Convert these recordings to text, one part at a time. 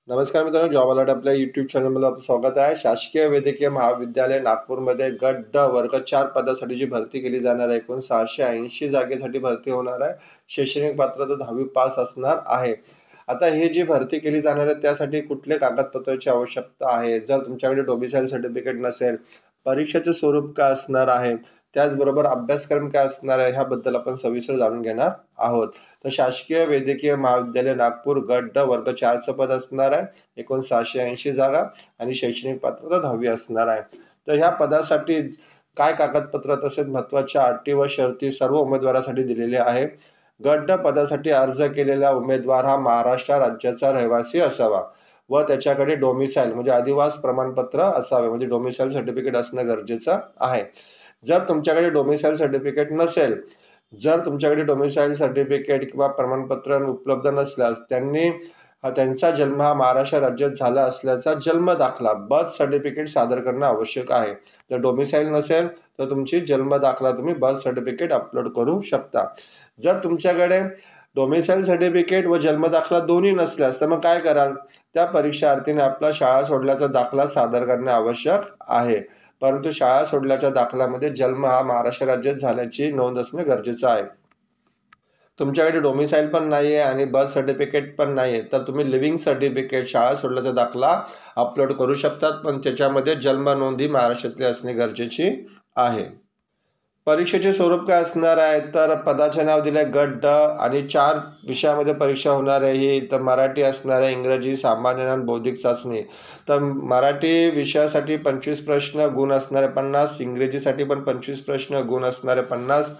नमस्कार मित्रांनो, job alert आपल्या यूट्यूब चॅनलमध्ये आपलं स्वागत आहे. शासकीय वैद्यकीय महाविद्यालय नागपूरमध्ये गट ड वर्ग 4 पदासाठी जी भरती केली जाणार आहे, एकूण 680 जागेसाठी भरती होणार आहे. शैक्षणिक पात्रता 10वी पास असणार आहे. आता ही जी भरती केली जाणार आहे त्यासाठी कुठले कागदपत्राची आवश्यकता आहे? जर तुमच्याकडे डोमिसाईल सर्टिफिकेट नसेल, परीक्षेचे स्वरूप काय असणार आहे, त्याचबरोबर अभ्यासक्रम काय असणार आहे, ह्याबद्दल आपण सविस्तर जाणून घेणार आहोत. तर शासकीय वैद्यकीय महाविद्यालय नागपूर गट ड वर्ग 4चं पद असणार आहे. एकूण 680 जागा आणि शैक्षणिक पात्रता 10वी असणार आहे. तर ह्या पदासाठी काय कागदपत्र तसेच महत्त्वाच्या अटी व शर्ती सर्व उमेदवारासाठी दिलेले आहे. गट ड पदासाठी अर्ज केलेला उमेदवार हा महाराष्ट्र राज्याचा रहिवासी असावा व त्याच्याकडे डोमिसाईल म्हणजे अधिवास प्रमाणपत्र असावे, म्हणजे डोमिसाईल सर्टिफिकेट असणं गरजेचं आहे. जर तुमच्याकडे डोमिसाईल सर्टिफिकेट नसेल, जर तुमच्याकडे डोमिसाईल सर्टिफिकेट किंवा प्रमाणपत्र उपलब्ध नसल्यास त्यांचा जन्म हा महाराष्ट्र राज्यात झाला असल्याचा जन्म दाखला बर्थ सर्टिफिकेट सादर करणं आवश्यक आहे. जर डोमिसाईल नसेल तर तुमची जन्म दाखला तुम्ही बर्थ सर्टिफिकेट अपलोड करू शकता. जर तुमच्याकडे डोमिसाईल सर्टिफिकेट व जन्म दाखला दोन्ही नसल्यास तर मग काय कराल? त्या परीक्षार्थीने आपला शाळा सोडल्याचा दाखला सादर करणे आवश्यक आहे. परंतु शाळा सोडल्याच्या दाखल्यामध्ये जन्म हा महाराष्ट्र राज्यात झाल्याची नोंद असणे गरजेचं आहे. तुमच्याकडे डोमिसाईल पण नाही आहे आणि बर्थ सर्टिफिकेट पण नाही आहे, तर तुम्ही लिव्हिंग सर्टिफिकेट शाळा सोडल्याचा दाखला अपलोड करू शकतात, पण त्याच्यामध्ये जन्म नोंदी महाराष्ट्रातली असणे गरजेची आहे. परीक्षेचे स्वरूप काय असणार आहे? तर पदाचे नाव दिले गट ड आणि 4 विषयामध्ये परीक्षा होणार आहे. ही तर मराठी असणार आहे, इंग्रजी, सामान्य ज्ञान, बौद्धिक चाचणी. तर मराठी विषयासाठी 25 प्रश्न, गुण असणारे 50. इंग्रजीसाठी पण 25 प्रश्न, गुण असणारे 50.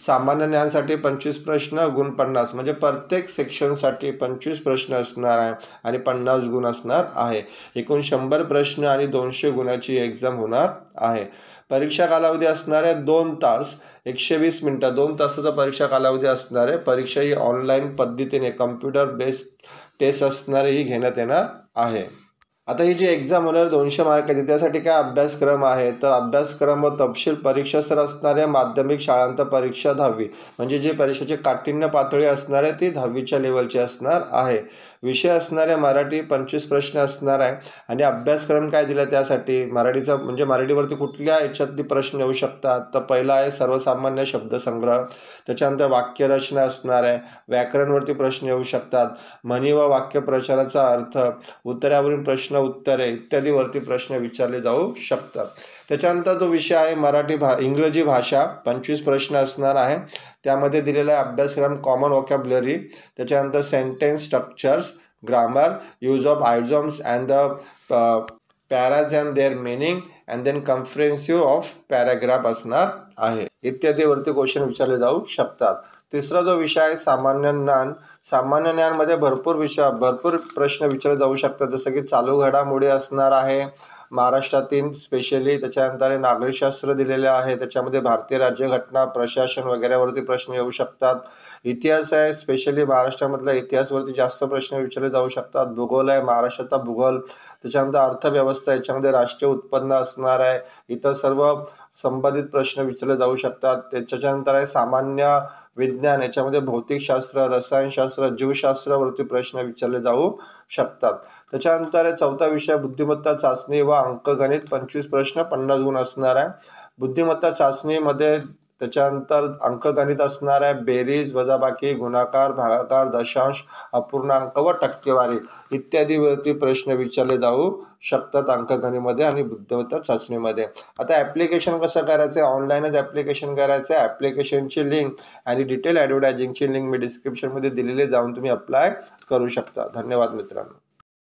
सामान्य ज्ञानसाठी 25 प्रश्न, गुण 50. म्हणजे प्रत्येक सेक्शनसाठी 25 प्रश्न असणार आहे आणि 50 गुण असणार आहे. एकूण 100 प्रश्न आणि 200 गुणाची एक्झाम होणार आहे. परीक्षा कालावधी असणार आहे 2 तास 120 मिनिटं. 2 तासाचा परीक्षा कालावधी असणार आहे. परीक्षा ही ऑनलाईन पद्धतीने कम्प्युटर बेस्ड टेस्ट असणारे ही घेण्यात येणार आहे. आता ही जी एक्झाम होणार 200 मार्काची, त्यासाठी काय अभ्यासक्रम आहे? तर अभ्यासक्रम व तपशील परीक्षेसर असणाऱ्या माध्यमिक शाळांत परीक्षा 10वी म्हणजे जी परीक्षेची काठिण्य पातळी असणार आहे ती 10वीच्या लेवलची असणार आहे. विषय असणारे मराठी 25 प्रश्न असणार आहे आणि अभ्यासक्रम काय दिला त्यासाठी मराठीचा म्हणजे मराठीवरती कुठल्या याच्यातली प्रश्न येऊ शकतात? तर पहिला आहे सर्वसामान्य शब्दसंग्रह, त्याच्यानंतर वाक्यरचना असणार आहे, व्याकरणवरती प्रश्न येऊ शकतात, म्हणी व वाक्यप्रचाराचा अर्थ, उत्तरावरील प्रश्न उत्तरे इत्यादीवरती प्रश्न विचारले जाऊ शकतात. त्याच्यानंतर जो विषय आहे इंग्रजी भाषा 25 प्रश्न असणार आहे. त्यामध्ये दिलेला आहे अभ्यासक्रम कॉमन व्होकॅब्युलरी, त्याच्यानंतर sentence structures, grammar, use of idioms and the phrases and their meaning and then comprehensive of paragraph असणार आहे. इत्यादीवरती क्वेश्चन विचारले जाऊ शकतात. तिसरा जो विषय आहे सामान्य ज्ञान. सामान्य ज्ञानमध्ये भरपूर प्रश्न विचारले जाऊ शकतात, जसं की चालू घडामोडी असणार आहे महाराष्ट्रातील स्पेशली. त्याच्यानंतर नागरिकशास्त्र दिलेले आहे, त्याच्यामध्ये भारतीय राज्यघटना, प्रशासन वगैरेवरती प्रश्न येऊ शकतात. इतिहास आहे, स्पेशली महाराष्ट्रामधल्या इतिहासवरती जास्त प्रश्न विचारले जाऊ शकतात. भूगोल आहे, महाराष्ट्राचा भूगोल. त्याच्यानंतर अर्थव्यवस्था, याच्यामध्ये राष्ट्रीय उत्पन्न असणार आहे. इतर सर्व संबंधित प्रश्न विचारले जाऊ शकतात. त्याच्यानंतर आहे सामान्य विज्ञान, याच्यामध्ये भौतिकशास्त्र, रसायनशास्त्र, जीवशास्त्रावरती प्रश्न विचारले जाऊ शकतात. त्याच्यानंतर चौथा विषय बुद्धिमत्ता चाचणी व अंकगणित 25 प्रश्न 50 गुण असणार आहे. बुद्धिमत्ता चाचणीमध्ये त्याच्यानंतर अंकगणित असणार आहे, बेरीज, वजाबाकी, गुणाकार, भागाकार, दशांश, अपूर्णांक व टक्केवारी इत्यादीवरती प्रश्न विचारले जाऊ शकतात अंकगणितमध्ये आणि बुद्धिमत्ता चाचणीमध्ये. आता ॲप्लिकेशन कसं करायचं आहे? ऑनलाईनच ॲप्लिकेशन करायचं आहे. ॲप्लिकेशनची लिंक आणि डिटेल ॲडव्हर्टायझिंगची लिंक मी डिस्क्रिप्शनमध्ये दिलेली, जाऊन तुम्ही अप्लाय करू शकता. धन्यवाद मित्रांनो.